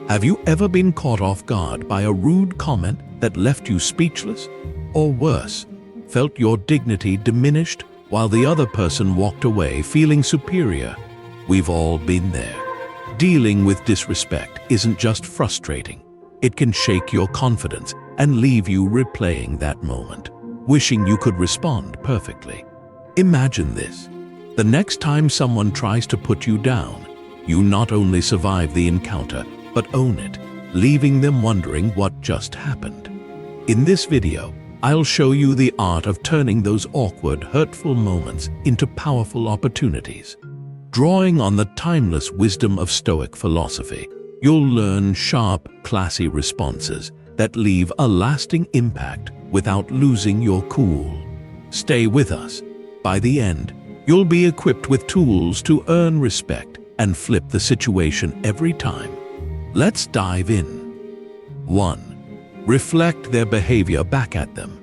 Have you ever been caught off guard by a rude comment that left you speechless? Or worse, felt your dignity diminished while the other person walked away feeling superior? We've all been there. Dealing with disrespect isn't just frustrating. It can shake your confidence and leave you replaying that moment, wishing you could respond perfectly. Imagine this. The next time someone tries to put you down, you not only survive the encounter, but own it, leaving them wondering what just happened. In this video, I'll show you the art of turning those awkward, hurtful moments into powerful opportunities. Drawing on the timeless wisdom of Stoic philosophy, you'll learn sharp, classy responses that leave a lasting impact without losing your cool. Stay with us. By the end, you'll be equipped with tools to earn respect and flip the situation every time. Let's dive in. 1. Reflect their behavior back at them.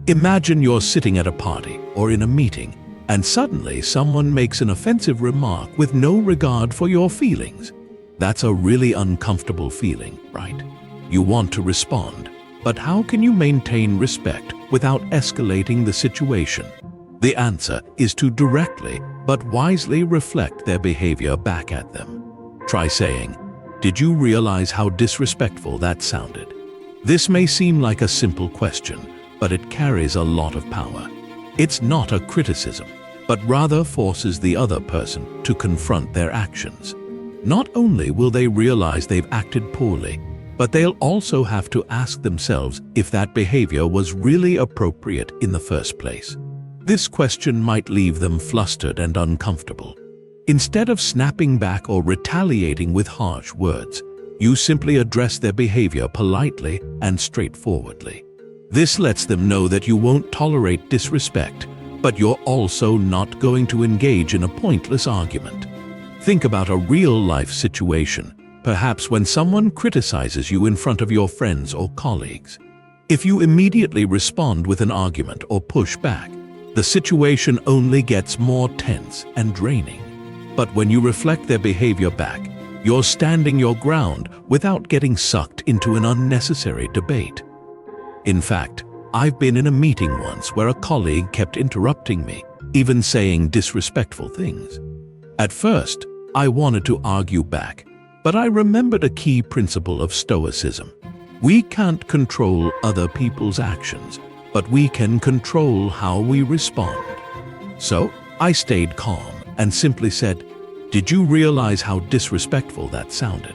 Imagine you're sitting at a party or in a meeting, and suddenly someone makes an offensive remark with no regard for your feelings. That's a really uncomfortable feeling, right? You want to respond, but how can you maintain respect without escalating the situation? The answer is to directly but wisely reflect their behavior back at them. Try saying, "Did you realize how disrespectful that sounded?" This may seem like a simple question, but it carries a lot of power. It's not a criticism, but rather forces the other person to confront their actions. Not only will they realize they've acted poorly, but they'll also have to ask themselves if that behavior was really appropriate in the first place. This question might leave them flustered and uncomfortable. Instead of snapping back or retaliating with harsh words, you simply address their behavior politely and straightforwardly. This lets them know that you won't tolerate disrespect, but you're also not going to engage in a pointless argument. Think about a real-life situation, perhaps when someone criticizes you in front of your friends or colleagues. If you immediately respond with an argument or push back, the situation only gets more tense and draining. But when you reflect their behavior back, you're standing your ground without getting sucked into an unnecessary debate. In fact, I've been in a meeting once where a colleague kept interrupting me, even saying disrespectful things. At first, I wanted to argue back, but I remembered a key principle of Stoicism. We can't control other people's actions, but we can control how we respond. So, I stayed calm and simply said, "Did you realize how disrespectful that sounded?"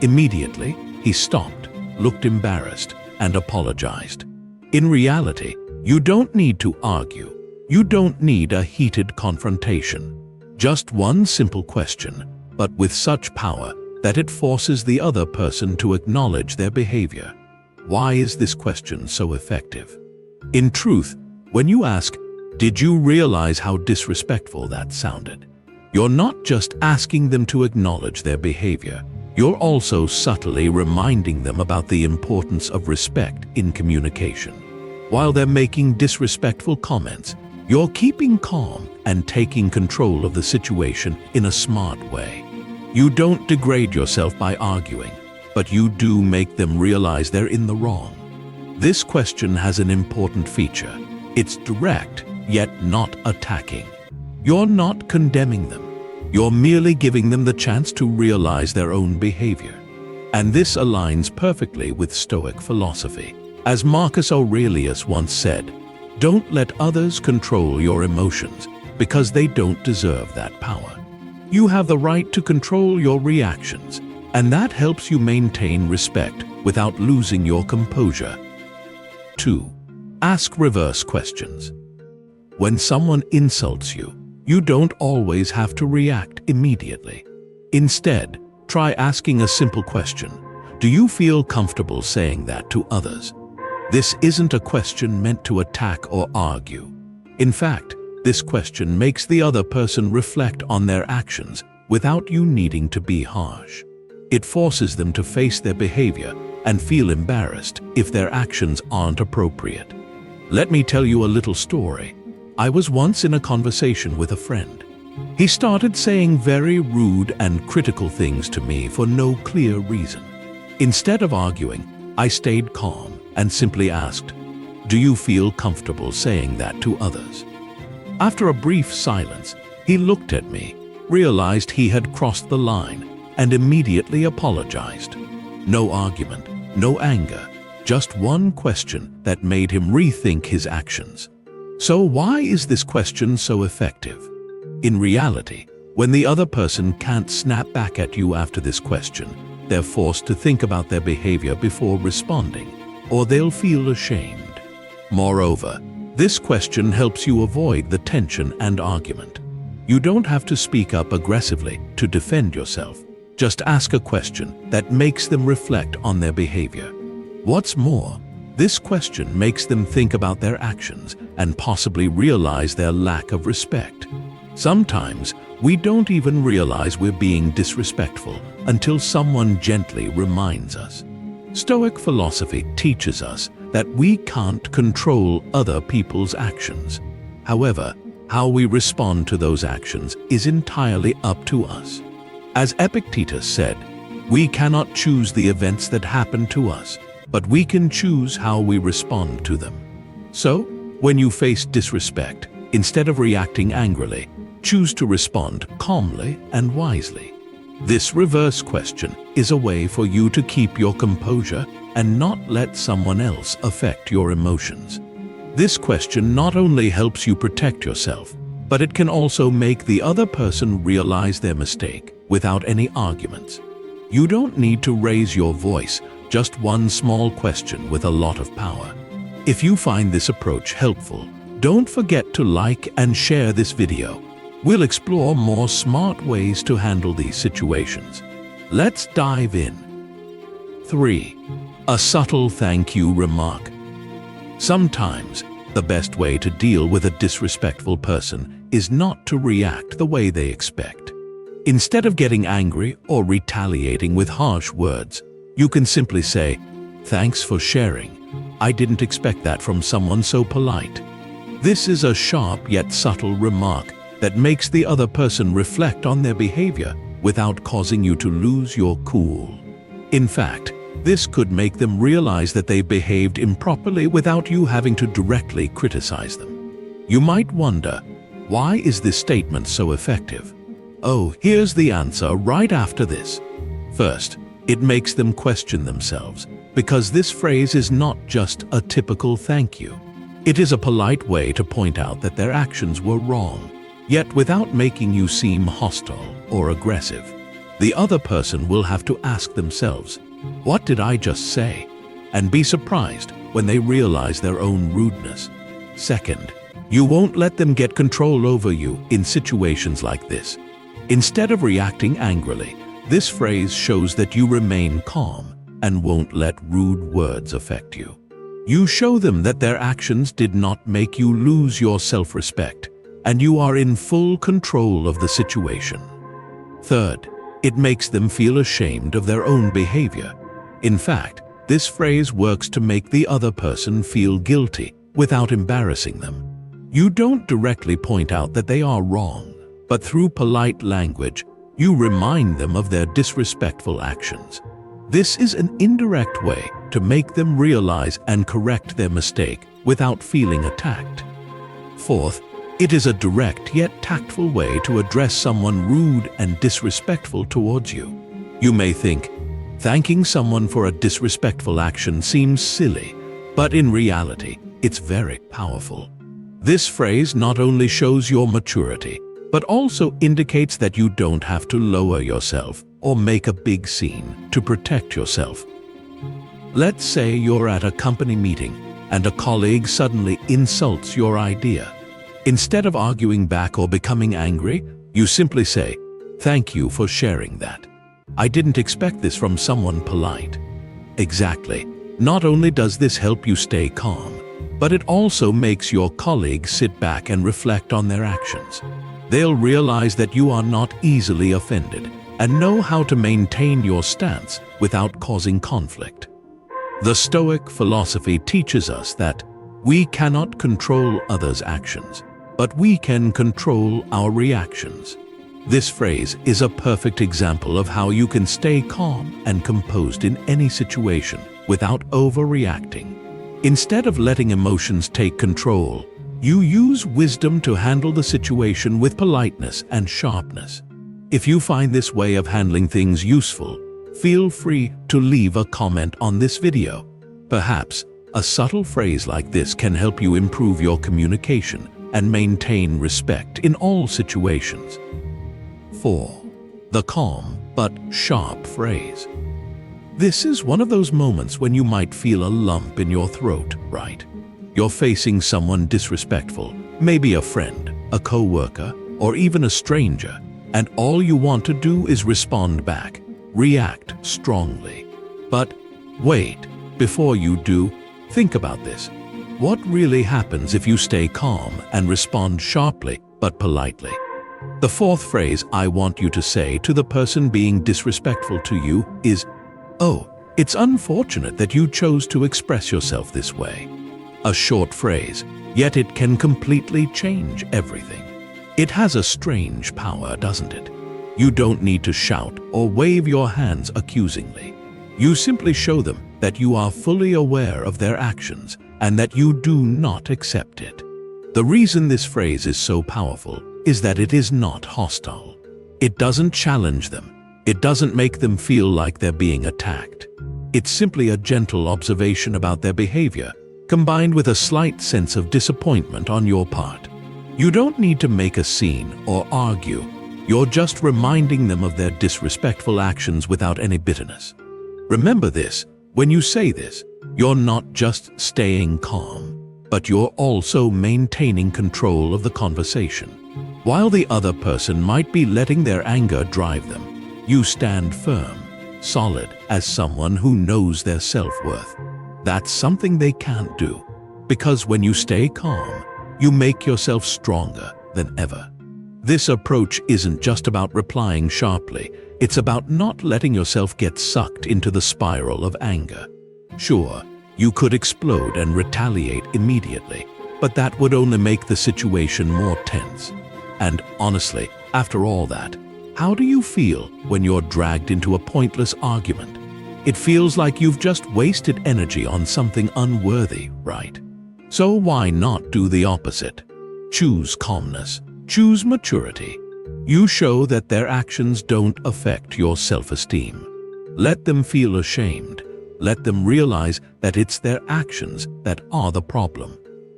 Immediately, he stopped, looked embarrassed, and apologized. In reality, you don't need to argue. You don't need a heated confrontation. Just one simple question, but with such power that it forces the other person to acknowledge their behavior. Why is this question so effective? In truth, when you ask, "Did you realize how disrespectful that sounded?" you're not just asking them to acknowledge their behavior. You're also subtly reminding them about the importance of respect in communication. While they're making disrespectful comments, you're keeping calm and taking control of the situation in a smart way. You don't degrade yourself by arguing, but you do make them realize they're in the wrong. This question has an important feature. It's direct, yet not attacking. You're not condemning them. You're merely giving them the chance to realize their own behavior. And this aligns perfectly with Stoic philosophy. As Marcus Aurelius once said, "Don't let others control your emotions because they don't deserve that power." You have the right to control your reactions, and that helps you maintain respect without losing your composure. 2. Ask reverse questions. When someone insults you, you don't always have to react immediately. Instead, try asking a simple question. Do you feel comfortable saying that to others? This isn't a question meant to attack or argue. In fact, this question makes the other person reflect on their actions without you needing to be harsh. It forces them to face their behavior and feel embarrassed if their actions aren't appropriate. Let me tell you a little story. I was once in a conversation with a friend. He started saying very rude and critical things to me for no clear reason. Instead of arguing, I stayed calm and simply asked, "Do you feel comfortable saying that to others?" After a brief silence, he looked at me, realized he had crossed the line, and immediately apologized. No argument, no anger, just one question that made him rethink his actions. So why is this question so effective? In reality, when the other person can't snap back at you after this question, they're forced to think about their behavior before responding, or they'll feel ashamed. Moreover, this question helps you avoid the tension and argument. You don't have to speak up aggressively to defend yourself. Just ask a question that makes them reflect on their behavior. What's more, this question makes them think about their actions and possibly realize their lack of respect. Sometimes, we don't even realize we're being disrespectful until someone gently reminds us. Stoic philosophy teaches us that we can't control other people's actions. However, how we respond to those actions is entirely up to us. As Epictetus said, we cannot choose the events that happen to us, but we can choose how we respond to them. So, when you face disrespect, instead of reacting angrily, choose to respond calmly and wisely. This reverse question is a way for you to keep your composure and not let someone else affect your emotions. This question not only helps you protect yourself, but it can also make the other person realize their mistake without any arguments. You don't need to raise your voice, just one small question with a lot of power. If you find this approach helpful, don't forget to like and share this video. We'll explore more smart ways to handle these situations. Let's dive in. 3. A subtle thank you remark. Sometimes, the best way to deal with a disrespectful person is not to react the way they expect. Instead of getting angry or retaliating with harsh words, you can simply say, "Thanks for sharing. I didn't expect that from someone so polite." This is a sharp yet subtle remark that makes the other person reflect on their behavior without causing you to lose your cool. In fact, this could make them realize that they behaved improperly without you having to directly criticize them. You might wonder, why is this statement so effective? Oh, here's the answer right after this. First, it makes them question themselves, because this phrase is not just a typical thank you. It is a polite way to point out that their actions were wrong, yet without making you seem hostile or aggressive. The other person will have to ask themselves, "What did I just say?" and be surprised when they realize their own rudeness. Second, you won't let them get control over you in situations like this. Instead of reacting angrily, this phrase shows that you remain calm and won't let rude words affect you. You show them that their actions did not make you lose your self-respect, and you are in full control of the situation. Third, it makes them feel ashamed of their own behavior. In fact, this phrase works to make the other person feel guilty without embarrassing them. You don't directly point out that they are wrong, but through polite language, you remind them of their disrespectful actions. This is an indirect way to make them realize and correct their mistake without feeling attacked. Fourth, it is a direct yet tactful way to address someone rude and disrespectful towards you. You may think, thanking someone for a disrespectful action seems silly, but in reality, it's very powerful. This phrase not only shows your maturity, but also indicates that you don't have to lower yourself or make a big scene to protect yourself. Let's say you're at a company meeting and a colleague suddenly insults your idea. Instead of arguing back or becoming angry, you simply say, "Thank you for sharing that. I didn't expect this from someone polite." Exactly. Not only does this help you stay calm, but it also makes your colleague sit back and reflect on their actions. They'll realize that you are not easily offended and know how to maintain your stance without causing conflict. The Stoic philosophy teaches us that we cannot control others' actions, but we can control our reactions. This phrase is a perfect example of how you can stay calm and composed in any situation without overreacting. Instead of letting emotions take control, you use wisdom to handle the situation with politeness and sharpness. If you find this way of handling things useful, feel free to leave a comment on this video. Perhaps a subtle phrase like this can help you improve your communication and maintain respect in all situations. 4. The calm but sharp phrase. This is one of those moments when you might feel a lump in your throat, right? You're facing someone disrespectful, maybe a friend, a co-worker, or even a stranger, and all you want to do is respond back, react strongly. But wait, before you do, think about this. What really happens if you stay calm and respond sharply but politely? The fourth phrase I want you to say to the person being disrespectful to you is, "Oh, it's unfortunate that you chose to express yourself this way." A short phrase, yet it can completely change everything. It has a strange power, doesn't it? You don't need to shout or wave your hands accusingly. You simply show them that you are fully aware of their actions and that you do not accept it. The reason this phrase is so powerful is that it is not hostile. It doesn't challenge them. It doesn't make them feel like they're being attacked. It's simply a gentle observation about their behavior, combined with a slight sense of disappointment on your part. You don't need to make a scene or argue. You're just reminding them of their disrespectful actions without any bitterness. Remember this, when you say this, you're not just staying calm, but you're also maintaining control of the conversation. While the other person might be letting their anger drive them, you stand firm, solid as someone who knows their self-worth. That's something they can't do, because when you stay calm, you make yourself stronger than ever. This approach isn't just about replying sharply, it's about not letting yourself get sucked into the spiral of anger. Sure, you could explode and retaliate immediately, but that would only make the situation more tense. And honestly, after all that, how do you feel when you're dragged into a pointless argument? It feels like you've just wasted energy on something unworthy, right? So why not do the opposite? Choose calmness. Choose maturity. You show that their actions don't affect your self-esteem. Let them feel ashamed. Let them realize that it's their actions that are the problem.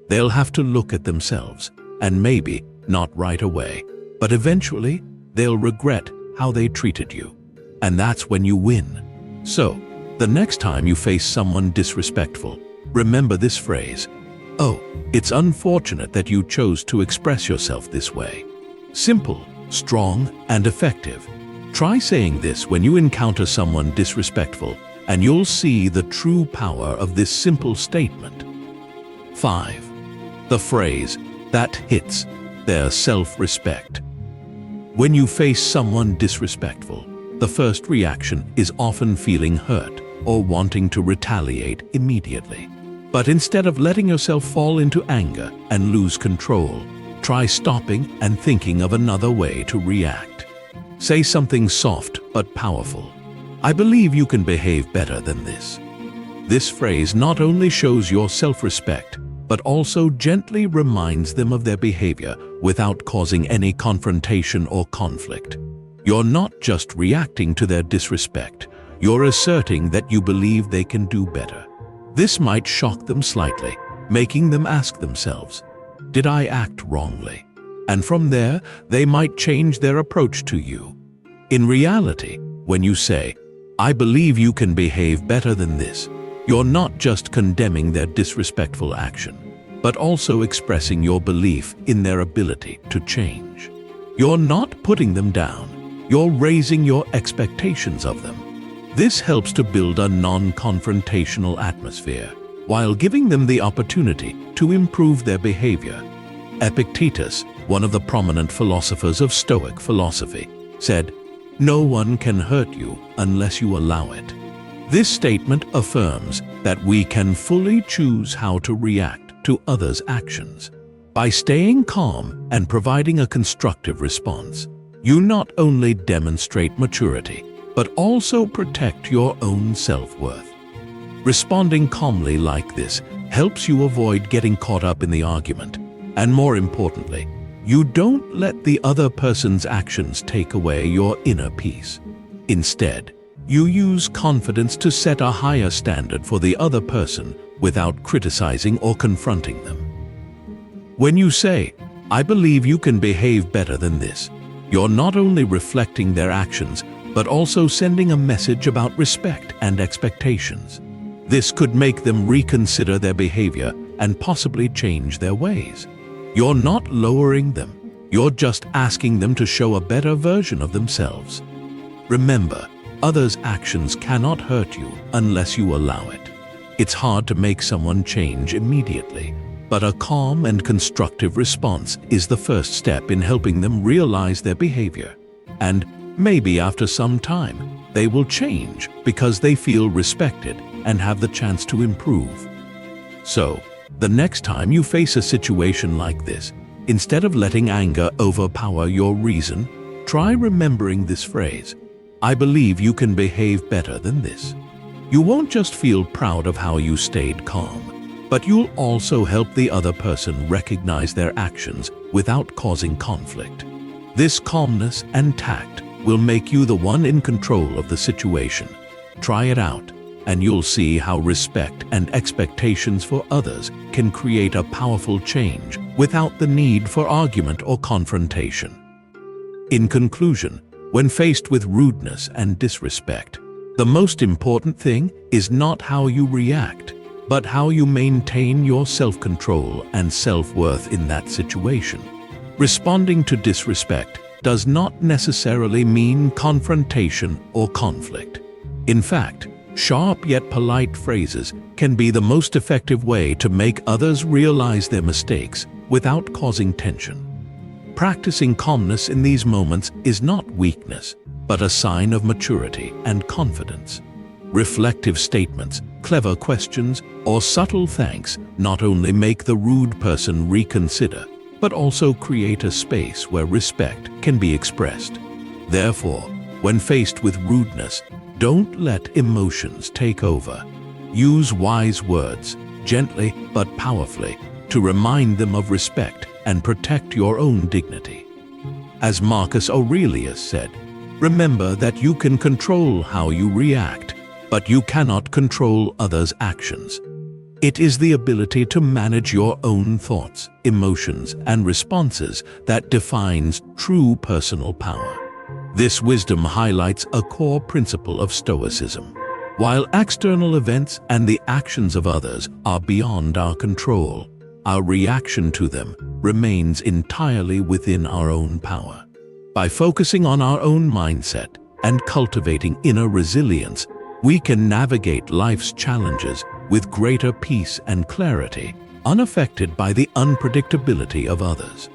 They'll have to look at themselves, and maybe not right away, but eventually they'll regret how they treated you. And that's when you win. So, the next time you face someone disrespectful, remember this phrase, "Oh, it's unfortunate that you chose to express yourself this way." Simple, strong, and effective. Try saying this when you encounter someone disrespectful, and you'll see the true power of this simple statement. 5. The phrase that hits their self-respect. When you face someone disrespectful, the first reaction is often feeling hurt or wanting to retaliate immediately. But instead of letting yourself fall into anger and lose control, try stopping and thinking of another way to react. Say something soft but powerful. "I believe you can behave better than this." This phrase not only shows your self-respect, but also gently reminds them of their behavior without causing any confrontation or conflict. You're not just reacting to their disrespect, you're asserting that you believe they can do better. This might shock them slightly, making them ask themselves, "Did I act wrongly?" And from there, they might change their approach to you. In reality, when you say, "I believe you can behave better than this," you're not just condemning their disrespectful action, but also expressing your belief in their ability to change. You're not putting them down, you're raising your expectations of them. This helps to build a non-confrontational atmosphere, while giving them the opportunity to improve their behavior. Epictetus, one of the prominent philosophers of Stoic philosophy, said, "No one can hurt you unless you allow it." This statement affirms that we can fully choose how to react to others' actions. By staying calm and providing a constructive response, you not only demonstrate maturity, but also protect your own self-worth. Responding calmly like this helps you avoid getting caught up in the argument, and more importantly, you don't let the other person's actions take away your inner peace. Instead, you use confidence to set a higher standard for the other person without criticizing or confronting them. When you say, "I believe you can behave better than this," you're not only reflecting their actions, but also sending a message about respect and expectations. This could make them reconsider their behavior and possibly change their ways. You're not lowering them, you're just asking them to show a better version of themselves. Remember, others' actions cannot hurt you unless you allow it. It's hard to make someone change immediately, but a calm and constructive response is the first step in helping them realize their behavior. And maybe after some time, they will change because they feel respected and have the chance to improve. So, the next time you face a situation like this, instead of letting anger overpower your reason, try remembering this phrase, "I believe you can behave better than this." You won't just feel proud of how you stayed calm, but you'll also help the other person recognize their actions without causing conflict. This calmness and tact will make you the one in control of the situation. Try it out, and you'll see how respect and expectations for others can create a powerful change without the need for argument or confrontation. In conclusion, when faced with rudeness and disrespect, the most important thing is not how you react, but how you maintain your self-control and self-worth in that situation. Responding to disrespect does not necessarily mean confrontation or conflict. In fact, sharp yet polite phrases can be the most effective way to make others realize their mistakes without causing tension. Practicing calmness in these moments is not weakness, but a sign of maturity and confidence. Reflective statements, clever questions, or subtle thanks not only make the rude person reconsider, but also create a space where respect can be expressed. Therefore, when faced with rudeness, don't let emotions take over. Use wise words, gently but powerfully, to remind them of respect and protect your own dignity. As Marcus Aurelius said, "Remember that you can control how you react, but you cannot control others' actions." It is the ability to manage your own thoughts, emotions, and responses that defines true personal power. This wisdom highlights a core principle of Stoicism. While external events and the actions of others are beyond our control, our reaction to them remains entirely within our own power. By focusing on our own mindset and cultivating inner resilience, we can navigate life's challenges with greater peace and clarity, unaffected by the unpredictability of others.